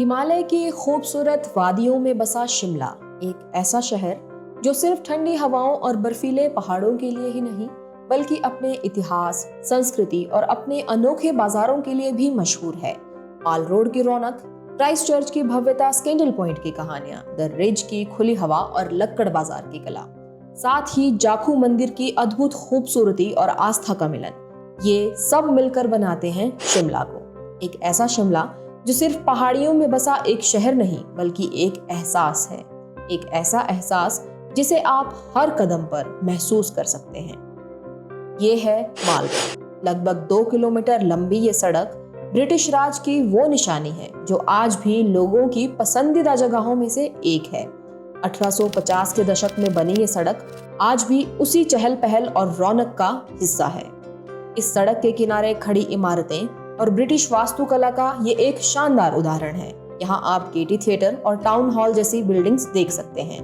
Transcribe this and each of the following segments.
हिमालय की खूबसूरत वादियों में बसा शिमला एक ऐसा शहर जो सिर्फ ठंडी हवाओं और बर्फीले पहाड़ों के लिए ही नहीं बल्कि अपने इतिहास, संस्कृति और अपने अनोखे बाजारों के लिए भी मशहूर है। माल रोड की रौनक, क्राइस्ट चर्च की भव्यता, स्कैंडल पॉइंट की कहानियां, द रिज की खुली हवा और लक्कड़ बाजार की कला, साथ ही जाखू मंदिर की अद्भुत खूबसूरती और आस्था का मिलन, ये सब मिलकर बनाते हैं शिमला को। एक ऐसा शिमला जो सिर्फ पहाड़ियों में बसा एक शहर नहीं बल्कि एक एहसास है। एक ऐसा एहसास जिसे आप हर कदम पर महसूस कर सकते हैं। ये है माल रोड। लगभग 2 किलोमीटर लंबी ये सड़क ब्रिटिश राज की वो निशानी है जो आज भी लोगों की पसंदीदा जगहों में से एक है। 1850 के दशक में बनी ये सड़क आज भी उसी चहल पहल और रौनक का हिस्सा है। इस सड़क के किनारे खड़ी इमारतें और ब्रिटिश वास्तुकला का ये एक शानदार उदाहरण है। यहाँ आप गेटी थिएटर और टाउन हॉल जैसी बिल्डिंग्स देख सकते हैं।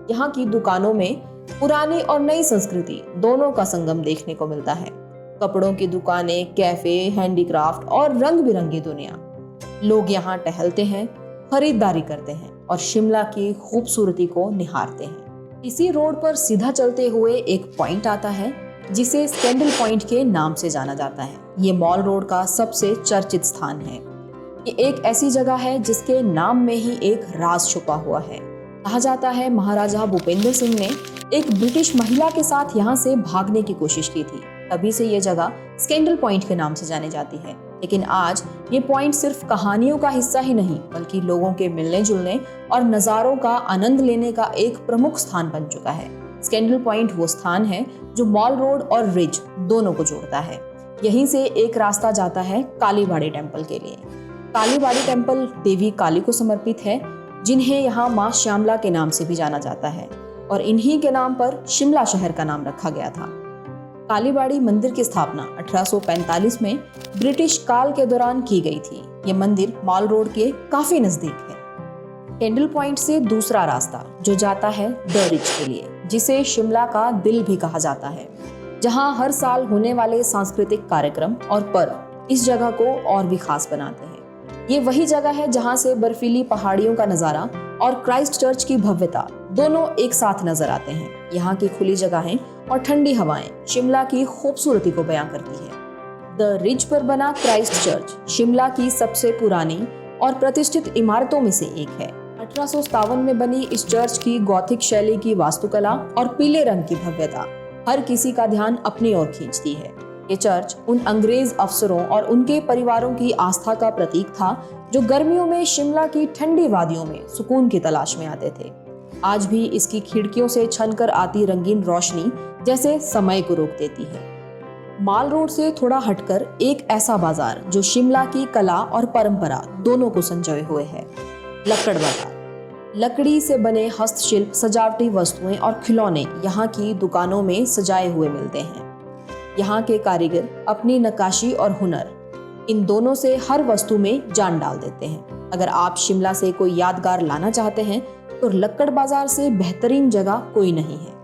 यहाँ की दुकानों में पुरानी और नई संस्कृति दोनों का संगम देखने को मिलता है। कपड़ों की दुकानें, कैफे, हैंडीक्राफ्ट और रंग बिरंगी दुनिया। लोग यहाँ टहलते हैं, खरीदारी करते हैं और शिमला की खूबसूरती को निहारते हैं। इसी रोड पर सीधा चलते हुए एक पॉइंट आता है जिसे स्कैंडल पॉइंट के नाम से जाना जाता है। ये मॉल रोड का सबसे चर्चित स्थान है। ये एक ऐसी जगह है जिसके नाम में ही एक राज छुपा हुआ है। कहा जाता है महाराजा भूपेंद्र सिंह ने एक ब्रिटिश महिला के साथ यहाँ से भागने की कोशिश की थी। तभी से ये जगह स्कैंडल पॉइंट के नाम से जानी जाती है। लेकिन आज ये पॉइंट सिर्फ कहानियों का हिस्सा ही नहीं बल्कि लोगों के मिलने जुलने और नज़ारों का आनंद लेने का एक प्रमुख स्थान बन चुका है। स्कैंडल पॉइंट वो स्थान है जो मॉल रोड और रिज दोनों को जोड़ता है। यहीं से एक रास्ता जाता है कालीबाड़ी टेम्पल के लिए। कालीबाड़ी टेम्पल देवी काली को समर्पित है, जिन्हें यहाँ माँ श्यामला के नाम से भी जाना जाता है और इन्हीं के नाम पर शिमला शहर का नाम रखा गया था। कालीबाड़ी मंदिर की स्थापना 1845 में ब्रिटिश काल के दौरान की गई थी। ये मंदिर मॉल रोड के काफी नजदीक है। कैंडल पॉइंट से दूसरा रास्ता जो जाता है द रिज के लिए, जिसे शिमला का दिल भी कहा जाता है, जहां हर साल होने वाले सांस्कृतिक कार्यक्रम और पर्व इस जगह को और भी खास बनाते हैं। ये वही जगह है जहां से बर्फीली पहाड़ियों का नजारा और क्राइस्ट चर्च की भव्यता दोनों एक साथ नजर आते हैं। यहाँ की खुली जगहें और ठंडी हवाएं शिमला की खूबसूरती को बयां करती है। द रिज पर बना क्राइस्ट चर्च शिमला की सबसे पुरानी और प्रतिष्ठित इमारतों में से एक है। 1857 में बनी इस चर्च की गॉथिक शैली की वास्तुकला और पीले रंग की भव्यता हर किसी का ध्यान अपनी ओर खींचती है। ये चर्च उन अंग्रेज अफसरों और उनके परिवारों की आस्था का प्रतीक था जो गर्मियों में शिमला की ठंडी वादियों में सुकून की तलाश में आते थे। आज भी इसकी खिड़कियों से छनकर आती रंगीन रोशनी जैसे समय को रोक देती है। माल रोड से थोड़ा हटकर एक ऐसा बाजार जो शिमला की कला और परंपरा दोनों को संजोए हुए है, लक्कड़ बाजार। लकड़ी से बने हस्तशिल्प, सजावटी वस्तुएं और खिलौने यहाँ की दुकानों में सजाए हुए मिलते हैं। यहाँ के कारीगर अपनी नक्काशी और हुनर इन दोनों से हर वस्तु में जान डाल देते हैं। अगर आप शिमला से कोई यादगार लाना चाहते हैं तो लक्कड़ बाजार से बेहतरीन जगह कोई नहीं है।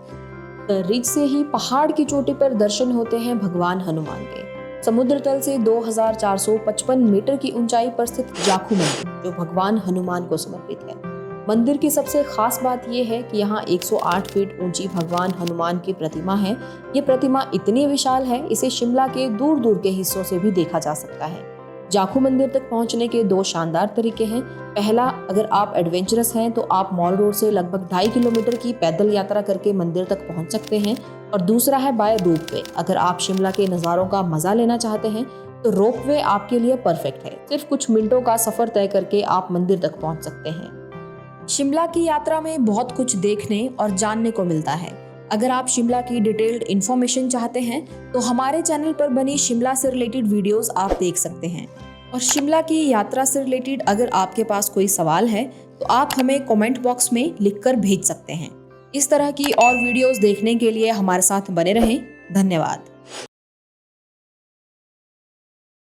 द रिज से ही पहाड़ की चोटी पर दर्शन होते हैं भगवान हनुमान के। समुद्र तल से 2455 मीटर की ऊंचाई पर स्थित जाखू मंदिर जो भगवान हनुमान को समर्पित है। मंदिर की सबसे खास बात यह है कि यहाँ 108 फीट ऊंची भगवान हनुमान की प्रतिमा है। ये प्रतिमा इतनी विशाल है, इसे शिमला के दूर दूर के हिस्सों से भी देखा जा सकता है। जाखू मंदिर तक पहुंचने के 2 शानदार तरीके हैं। पहला, अगर आप एडवेंचरस हैं तो आप मॉल रोड से लगभग 2.5 किलोमीटर की पैदल यात्रा करके मंदिर तक पहुंच सकते हैं, और दूसरा है बाय रोपवे। अगर आप शिमला के नज़ारों का मजा लेना चाहते हैं तो रोपवे आपके लिए परफेक्ट है। सिर्फ कुछ मिनटों का सफर तय करके आप मंदिर तक पहुंच सकते हैं। शिमला की यात्रा में बहुत कुछ देखने और जानने को मिलता है। अगर आप शिमला की डिटेल्ड इन्फॉर्मेशन चाहते हैं तो हमारे चैनल पर बनी शिमला से रिलेटेड वीडियोस आप देख सकते हैं। और शिमला की यात्रा से रिलेटेड अगर आपके पास कोई सवाल है तो आप हमें कमेंट बॉक्स में लिखकर भेज सकते हैं। इस तरह की और वीडियोस देखने के लिए हमारे साथ बने रहें। धन्यवाद।